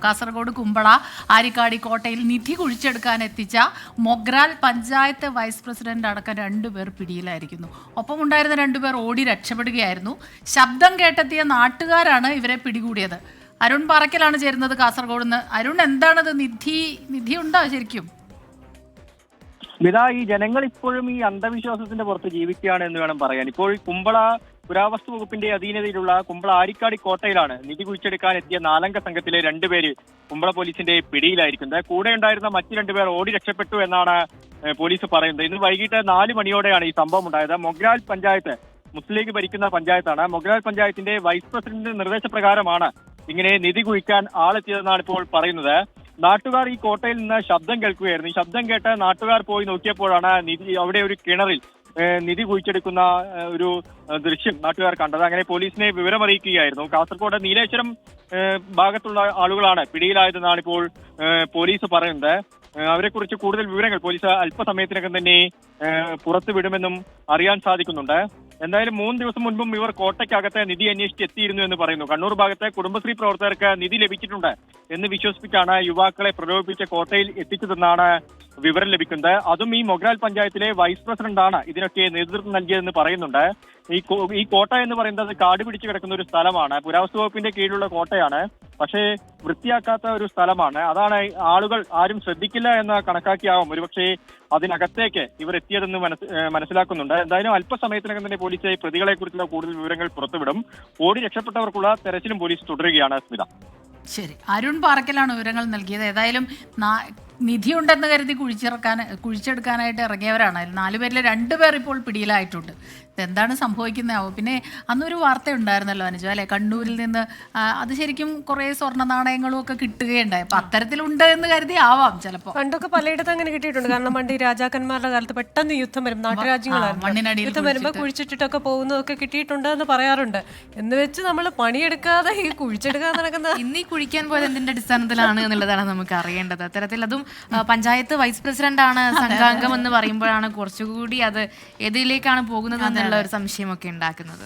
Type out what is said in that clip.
കാസർഗോഡ് കുമ്പള ആരിക്കാടി കോട്ടയിൽ നിധി കുഴിച്ചെടുക്കാൻ എത്തിച്ച Mogral panchayat vice president അടക്കം 2 പേർ പിടിയിലായിരിക്കുന്നു. ഒപ്പം ഉണ്ടായിരുന്ന 2 പേർ ഓടി രക്ഷപ്പെടുകയായിരുന്നു. ശബ്ദം കേട്ടെത്തിയ നാട്ടുകാരാണ് ഇവരെ പിടികൂടിയത്. അരുൺ പാറക്കലാണ് ചേരുന്നത് കാസർഗോഡ് നിന്ന്. അരുൺ, എന്താണത്? നിധി ഉണ്ടോ ശരിക്കും? ഈ ജനങ്ങൾ ഇപ്പോഴും ഈ അന്ധവിശ്വാസത്തിന്റെ പുറത്ത് ജീവിക്കുകയാണ് എന്ന് വേണം പറയാൻ. ഇപ്പോൾ കുമ്പള പുരാവസ്തു വകുപ്പിന്റെ അധീനതയിലുള്ള കുമ്പള ആരിക്കാടി കോട്ടയിലാണ് നിധി കുഴിച്ചെടുക്കാൻ എത്തിയ 4 സംഘത്തിലെ 2 പേര് കുമ്പള പോലീസിന്റെ പിടിയിലായിരിക്കുന്നത്. കൂടെ ഉണ്ടായിരുന്ന മറ്റ് 2 പേർ ഓടി രക്ഷപ്പെട്ടു എന്നാണ് പോലീസ് പറയുന്നത്. ഇന്ന് വൈകിട്ട് 4 മണിയോടെയാണ് ഈ സംഭവം ഉണ്ടായത്. മൊഗ്രാൽ പഞ്ചായത്ത് മുസ്ലിം ലീഗ് ഭരിക്കുന്ന പഞ്ചായത്താണ്. മൊഗ്രാൽ പഞ്ചായത്തിന്റെ വൈസ് പ്രസിഡന്റിന്റെ നിർദ്ദേശപ്രകാരമാണ് ഇങ്ങനെ നിധി കുഴിക്കാൻ ആളെത്തിയതെന്നാണ് ഇപ്പോൾ പറയുന്നത്. നാട്ടുകാർ ഈ കോട്ടയിൽ നിന്ന് ശബ്ദം കേൾക്കുകയായിരുന്നു. ഈ ശബ്ദം കേട്ട് നാട്ടുകാർ പോയി നോക്കിയപ്പോഴാണ് അവിടെ ഒരു കിണറിൽ നിധി കുഴിച്ചെടുക്കുന്ന ഒരു ദൃശ്യം നാട്ടുകാർ കണ്ടത്. അങ്ങനെ പോലീസിനെ വിവരമറിയിക്കുകയായിരുന്നു. കാസർഗോഡ് നീലേശ്വരം ഭാഗത്തുള്ള ആളുകളാണ് പിടിയിലായതെന്നാണ് ഇപ്പോൾ പോലീസ് പറയുന്നത്. അവരെക്കുറിച്ച് കൂടുതൽ വിവരങ്ങൾ പോലീസ് അല്പസമയത്തിനകം തന്നെ പുറത്തുവിടുമെന്നും അറിയാൻ സാധിക്കുന്നുണ്ട്. എന്തായാലും 3 ദിവസം മുൻപും ഇവർ കോട്ടയ്ക്കകത്ത് നിധി അന്വേഷിച്ച് എത്തിയിരുന്നു എന്ന് പറയുന്നു. കണ്ണൂർ ഭാഗത്തെ കുടുംബശ്രീ പ്രവർത്തകർക്ക് നിധി ലഭിച്ചിട്ടുണ്ട് എന്ന് വിശ്വസിപ്പിച്ചാണ് യുവാക്കളെ പ്രലോഭിപ്പിച്ച് കോട്ടയിൽ എത്തിച്ചതെന്നാണ് വിവരം ലഭിക്കുന്നത്. അതും ഈ മൊഗ്രാൽ പഞ്ചായത്തിലെ വൈസ് പ്രസിഡന്റാണ് ഇതിനൊക്കെ നേതൃത്വം നൽകിയതെന്ന് പറയുന്നുണ്ട്. ഈ കോട്ട എന്ന് പറയുന്നത് കാട് പിടിച്ചു കിടക്കുന്ന ഒരു സ്ഥലമാണ്. പുരാവസ്തു വകുപ്പിന്റെ കീഴിലുള്ള കോട്ടയാണ്. പക്ഷേ വൃത്തിയാക്കാത്ത ഒരു സ്ഥലമാണ്. അതാണ് ആളുകൾ ആരും ശ്രദ്ധിക്കില്ല എന്ന് കണക്കാക്കിയാവും ഒരുപക്ഷെ അതിനകത്തേക്ക് ഇവർ എത്തിയതെന്ന് മനസ്സിലാക്കുന്നുണ്ട്. എന്തായാലും അല്പസമയത്തിനകം തന്നെ പോലീസ് പ്രതികളെ കുറിച്ചുള്ള കൂടുതൽ വിവരങ്ങൾ പുറത്തുവിടും. ഓടി രക്ഷപ്പെട്ടവർക്കുള്ള തെരച്ചിലും പോലീസ് തുടരുകയാണ്. സ്മിത. ശരി, അരുൺ പാറക്കലാണ് വിവരങ്ങൾ നൽകിയത്. ഏതായാലും നിധിയുണ്ടെന്ന് കരുതി കുഴിച്ചെടുക്കാനായിട്ട് ഇറങ്ങിയവരാണ്. അതിൽ 4 പേരിൽ 2 പേർ ഇപ്പോൾ പിടിയിലായിട്ടുണ്ട്. ഇതെന്താണ് സംഭവിക്കുന്നതാവും. പിന്നെ അന്നൊരു വാർത്ത ഉണ്ടായിരുന്നല്ലോ അനുജ, അല്ലെ? കണ്ണൂരിൽ നിന്ന് അത് ശരിക്കും കുറെ സ്വർണ്ണ നാണയങ്ങളും ഒക്കെ കിട്ടുകയുണ്ടായി. അപ്പൊ അത്തരത്തിലുണ്ട് എന്ന് കരുതി ആവാം ചിലപ്പോൾ. പണ്ടൊക്കെ പലയിടത്തും അങ്ങനെ കിട്ടിയിട്ടുണ്ട്. കാരണം പണ്ട് ഈ രാജാക്കന്മാരുടെ കാലത്ത് പെട്ടെന്ന് യുദ്ധം വരും, നാട്ടുരാജ്യങ്ങളായിരുന്നു, യുദ്ധം വരുമ്പോ കുഴിച്ചിട്ടിട്ടൊക്കെ പോകുന്നതൊക്കെ കിട്ടിയിട്ടുണ്ട് എന്ന് പറയാറുണ്ട്. എന്ന് വെച്ച് നമ്മൾ പണിയെടുക്കാതെ ഈ കുഴിച്ചെടുക്കാൻ നടക്കുന്ന ഇന്നീ കുഴിക്കാൻ പോയത് എന്തിന്റെ അടിസ്ഥാനത്തിലാണ് എന്നുള്ളതാണ് നമുക്ക് അറിയേണ്ടത്. അത്തരത്തിൽ അതും പഞ്ചായത്ത് വൈസ് പ്രസിഡന്റ് ആണ് സംഘാംഗം എന്ന് പറയുമ്പോഴാണ് കുറച്ചുകൂടി അത് ഏതിലേക്കാണ് പോകുന്നത് എന്നുള്ള ഒരു സംശയമൊക്കെ ഉണ്ടാക്കുന്നത്.